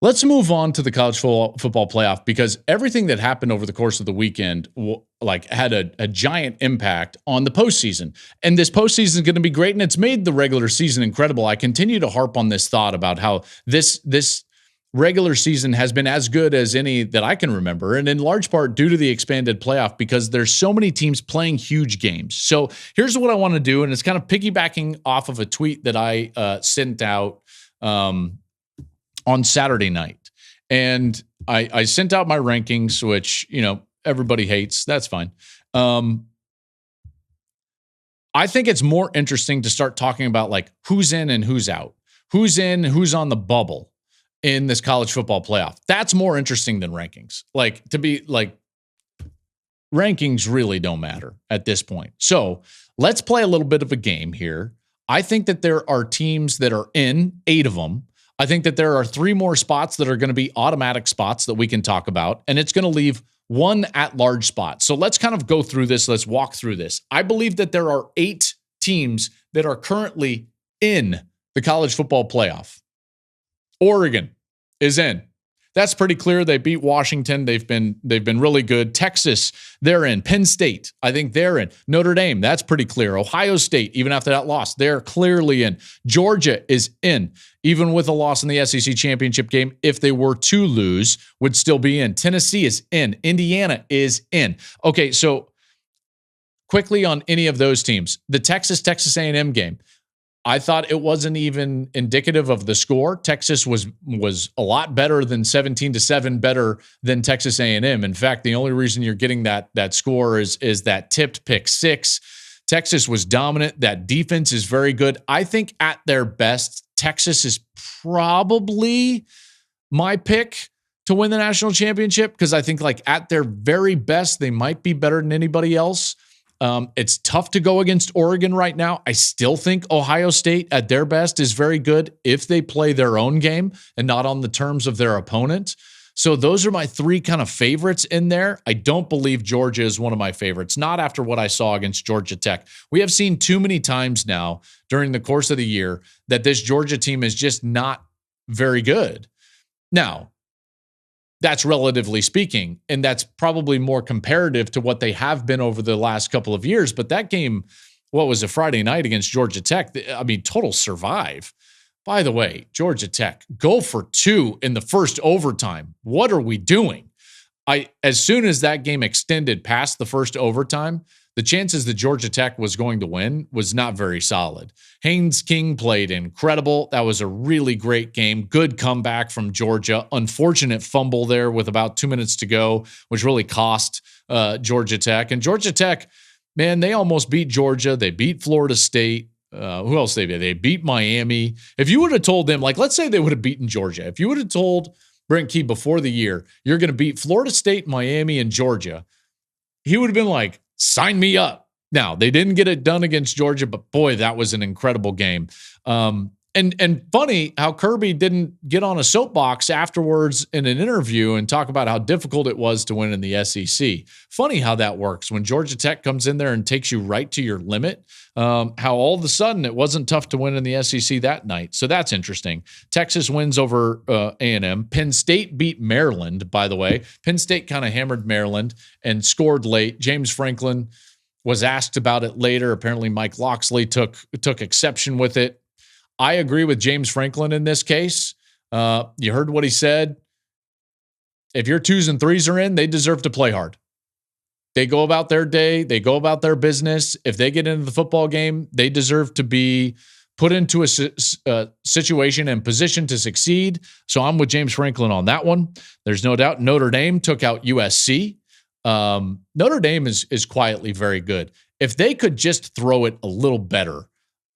Let's move on to the college football playoff because everything that happened over the course of the weekend had a giant impact on the postseason. And this postseason is going to be great, and it's made the regular season incredible. I continue to harp on this thought about how this regular season has been as good as any that I can remember, and in large part due to the expanded playoff because there's so many teams playing huge games. So here's what I want to do, and it's kind of piggybacking off of a tweet that I sent out on Saturday night. And I sent out my rankings, which, everybody hates. That's fine. I think it's more interesting to start talking about like who's in and who's out, who's in, who's on the bubble in this college football playoff. That's more interesting than rankings. Rankings really don't matter at this point. So let's play a little bit of a game here. I think that there are teams that are in, 8 of them. I think that there are 3 more spots that are going to be automatic spots that we can talk about, and it's going to leave 1 at-large spot. So let's kind of go through this. Let's walk through this. I believe that there are 8 teams that are currently in the college football playoff. Oregon is in. That's pretty clear. They beat Washington. They've been really good. Texas, they're in. Penn State, I think they're in. Notre Dame, that's pretty clear. Ohio State, even after that loss, they're clearly in. Georgia is in, even with a loss in the SEC championship game. If they were to lose, would still be in. Tennessee is in. Indiana is in. Okay, so quickly on any of those teams, the Texas A&M game, I thought it wasn't even indicative of the score. Texas was a lot better than 17-7 better than Texas A&M. In fact, the only reason you're getting that score is that tipped pick 6. Texas was dominant. That defense is very good. I think at their best, Texas is probably my pick to win the national championship because I think like at their very best, they might be better than anybody else. It's tough to go against Oregon right now. I still think Ohio State at their best is very good if they play their own game and not on the terms of their opponent. So those are my 3 kind of favorites in there. I don't believe Georgia is one of my favorites, not after what I saw against Georgia Tech. We have seen too many times now during the course of the year that this Georgia team is just not very good. Now, that's relatively speaking, and that's probably more comparative to what they have been over the last couple of years. But that game, what was a Friday night against Georgia Tech? I mean, total survive. By the way, Georgia Tech, go for 2 in the first overtime. What are we doing? As soon as that game extended past the first overtime, the chances that Georgia Tech was going to win was not very solid. Haynes King played incredible. That was a really great game. Good comeback from Georgia. Unfortunate fumble there with about 2 minutes to go, which really cost Georgia Tech. And Georgia Tech, man, they almost beat Georgia. They beat Florida State. Who else they beat? They beat Miami. If you would have told them, like, let's say they would have beaten Georgia. If you would have told Brent Key before the year, you're going to beat Florida State, Miami, and Georgia, he would have been like, sign me up. Now, they didn't get it done against Georgia, but boy, that was an incredible game. And funny how Kirby didn't get on a soapbox afterwards in an interview and talk about how difficult it was to win in the SEC. Funny how that works when Georgia Tech comes in there and takes you right to your limit. How all of a sudden it wasn't tough to win in the SEC that night. So that's interesting. Texas wins over A&M. Penn State beat Maryland, by the way. Penn State kind of hammered Maryland and scored late. James Franklin was asked about it later. Apparently Mike Loxley took exception with it. I agree with James Franklin in this case. You heard what he said. If your 2s and 3s are in, they deserve to play hard. They go about their day. They go about their business. If they get into the football game, they deserve to be put into a situation and position to succeed. So I'm with James Franklin on that one. There's no doubt Notre Dame took out USC. Notre Dame is quietly very good. If they could just throw it a little better,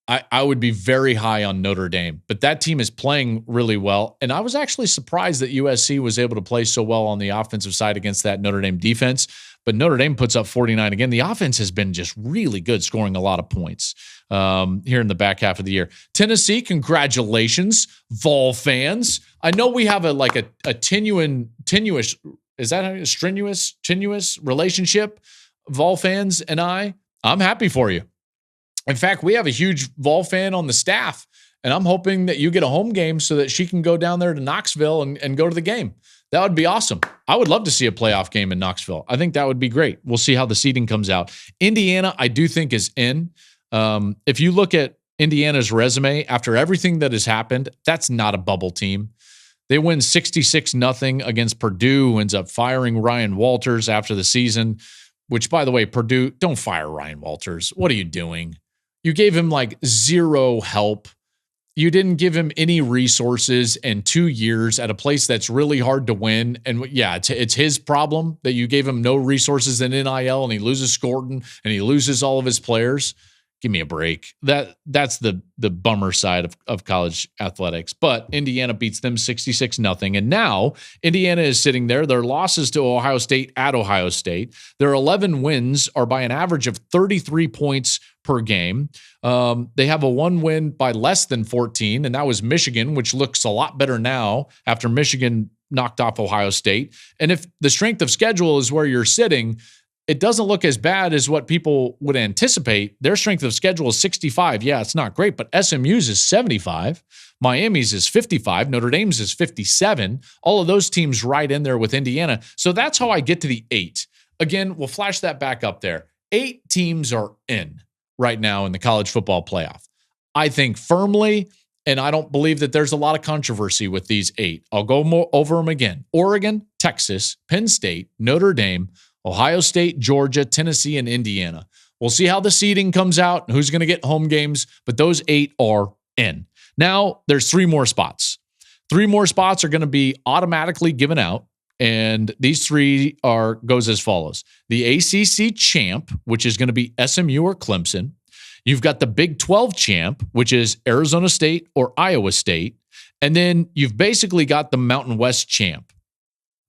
I would be very high on Notre Dame, but that team is playing really well. And I was actually surprised that USC was able to play so well on the offensive side against that Notre Dame defense. But Notre Dame puts up 49 again. The offense has been just really good, scoring a lot of points here in the back half of the year. Tennessee, congratulations, Vol fans. I know we have a tenuous, is that a tenuous relationship, Vol fans and I. I'm happy for you. In fact, we have a huge Vol fan on the staff, And I'm hoping that you get a home game so that she can go down there to Knoxville and go to the game. That would be awesome. I would love to see a playoff game in Knoxville. I think that would be great. We'll see how the seeding comes out. Indiana, I do think, is in. If you look at Indiana's resume, after everything that has happened, that's not a bubble team. They win 66-0 against Purdue, who ends up firing Ryan Walters after the season, which, by the way, Purdue, don't fire Ryan Walters. What are you doing? You gave him like zero help. You didn't give him any resources in 2 years at a place that's really hard to win. And yeah, it's his problem that you gave him no resources in NIL and he loses Scorton and he loses all of his players. Give me a break. That's the bummer side of college athletics. But Indiana beats them 66-0. And now Indiana is sitting there. Their losses to Ohio State at Ohio State. Their 11 wins are by an average of 33 points per game. They have a one win by less than 14, and that was Michigan, which looks a lot better now after Michigan knocked off Ohio State. And if the strength of schedule is where you're sitting, it doesn't look as bad as what people would anticipate. Their strength of schedule is 65. Yeah, it's not great, but SMU's is 75. Miami's is 55. Notre Dame's is 57. All of those teams right in there with Indiana. So that's how I get to the 8. Again, we'll flash that back up there. 8 teams are in right now in the college football playoff. I think firmly, and I don't believe that there's a lot of controversy with these 8. I'll go over them again. Oregon, Texas, Penn State, Notre Dame, Ohio State, Georgia, Tennessee, and Indiana. We'll see how the seeding comes out and who's going to get home games, but those 8 are in. Now, there's 3 more spots. 3 more spots are going to be automatically given out, and these 3 goes as follows. The ACC champ, which is going to be SMU or Clemson. You've got the Big 12 champ, which is Arizona State or Iowa State. And then you've basically got the Mountain West champ,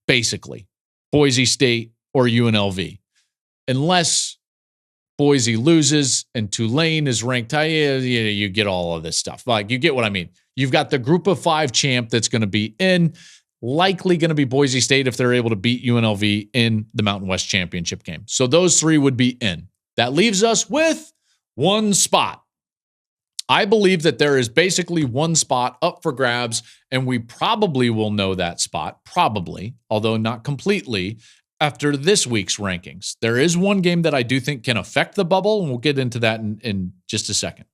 basically, Boise State or UNLV, unless Boise loses and Tulane is ranked high. You get all of this stuff. Like, you get what I mean. You've got the group of 5 champ that's going to be in, likely going to be Boise State if they're able to beat UNLV in the Mountain West championship game. So those 3 would be in. That leaves us with 1 spot. I believe that there is basically 1 spot up for grabs, and we probably will know that spot, although not completely, after this week's rankings. There is one game that I do think can affect the bubble, and we'll get into that in just a second.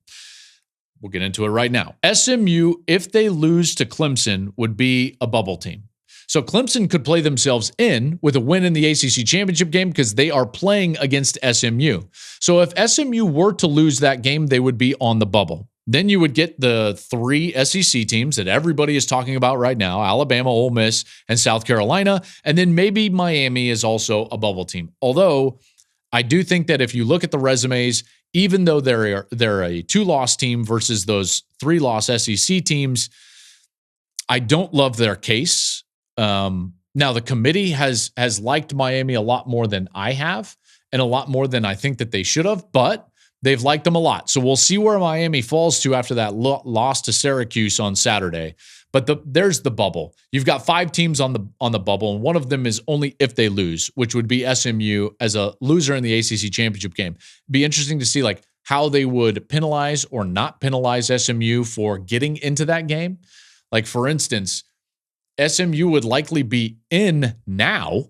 We'll get into it right now. SMU, if they lose to Clemson, would be a bubble team. So Clemson could play themselves in with a win in the ACC championship game because they are playing against SMU. So if SMU were to lose that game, they would be on the bubble. Then you would get the 3 SEC teams that everybody is talking about right now, Alabama, Ole Miss, and South Carolina. And then maybe Miami is also a bubble team. Although I do think that if you look at the resumes, even though they're a 2-loss team versus those 3-loss SEC teams, I don't love their case. Now, the committee has liked Miami a lot more than I have and a lot more than I think that they should have, but they've liked them a lot. So we'll see where Miami falls to after that loss to Syracuse on Saturday. But there's the bubble. You've got 5 teams on the bubble, and one of them is only if they lose, which would be SMU as a loser in the ACC championship game. It'd be interesting to see like how they would penalize or not penalize SMU for getting into that game. Like, for instance, SMU would likely be in now,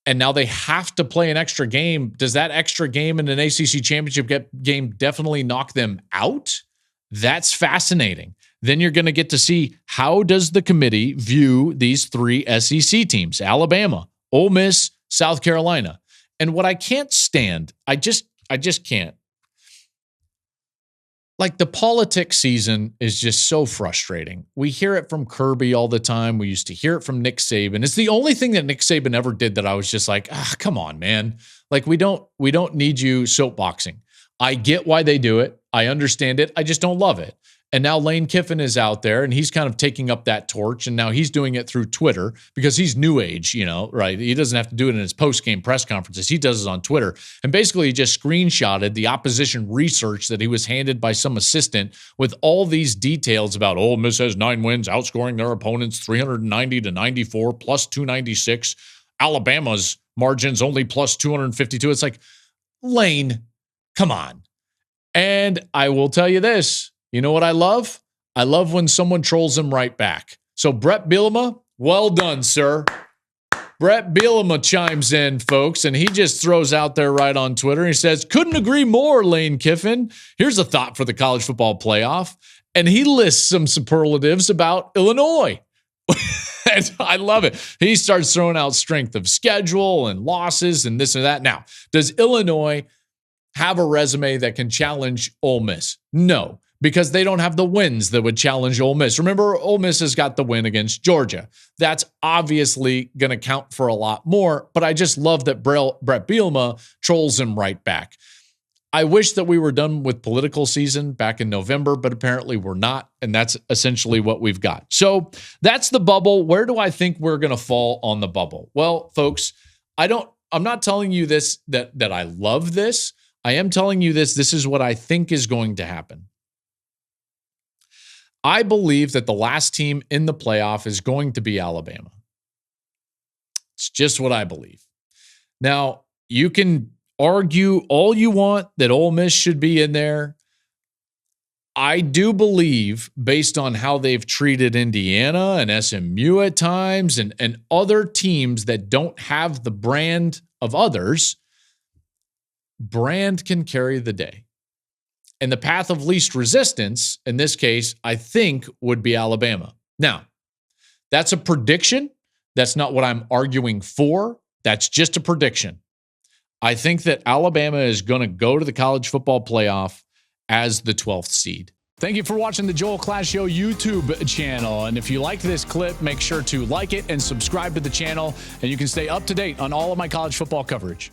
and now they have to play an extra game. Does that extra game in an ACC championship game definitely knock them out? That's fascinating. Then you're going to get to see, how does the committee view these 3 SEC teams, Alabama, Ole Miss, South Carolina. And what I can't stand, I just can't. Like, the politics season is just so frustrating. We hear it from Kirby all the time. We used to hear it from Nick Saban. It's the only thing that Nick Saban ever did that I was just like, come on, man. Like, we don't need you soapboxing. I get why they do it. I understand it. I just don't love it. And now Lane Kiffin is out there, and he's kind of taking up that torch, and now he's doing it through Twitter because he's new age, right? He doesn't have to do it in his post-game press conferences. He does it on Twitter. And basically, he just screenshotted the opposition research that he was handed by some assistant with all these details about, Ole Miss has 9 wins, outscoring their opponents 390-94, plus 296. Alabama's margin's only plus 252. It's like, Lane, come on. And I will tell you this. You know what I love? I love when someone trolls him right back. So Brett Bielema, well done, sir. Brett Bielema chimes in, folks, and he just throws out there right on Twitter. He says, couldn't agree more, Lane Kiffin. Here's a thought for the college football playoff. And he lists some superlatives about Illinois. And I love it. He starts throwing out strength of schedule and losses and this and that. Now, does Illinois have a resume that can challenge Ole Miss? No, because they don't have the wins that would challenge Ole Miss. Remember, Ole Miss has got the win against Georgia. That's obviously going to count for a lot more, but I just love that Brett Bielema trolls him right back. I wish that we were done with political season back in November, but apparently we're not, and that's essentially what we've got. So that's the bubble. Where do I think we're going to fall on the bubble? Well, folks, I'm not telling you this, that I love this. I am telling you this. This is what I think is going to happen. I believe that the last team in the playoff is going to be Alabama. It's just what I believe. Now, you can argue all you want that Ole Miss should be in there. I do believe, based on how they've treated Indiana and SMU at times and other teams that don't have the brand of others, brand can carry the day. And the path of least resistance, in this case, I think would be Alabama. Now, that's a prediction. That's not what I'm arguing for. That's just a prediction. I think that Alabama is going to go to the college football playoff as the 12th seed. Thank you for watching the Joel Klatt Show YouTube channel. And if you liked this clip, make sure to like it and subscribe to the channel, and you can stay up to date on all of my college football coverage.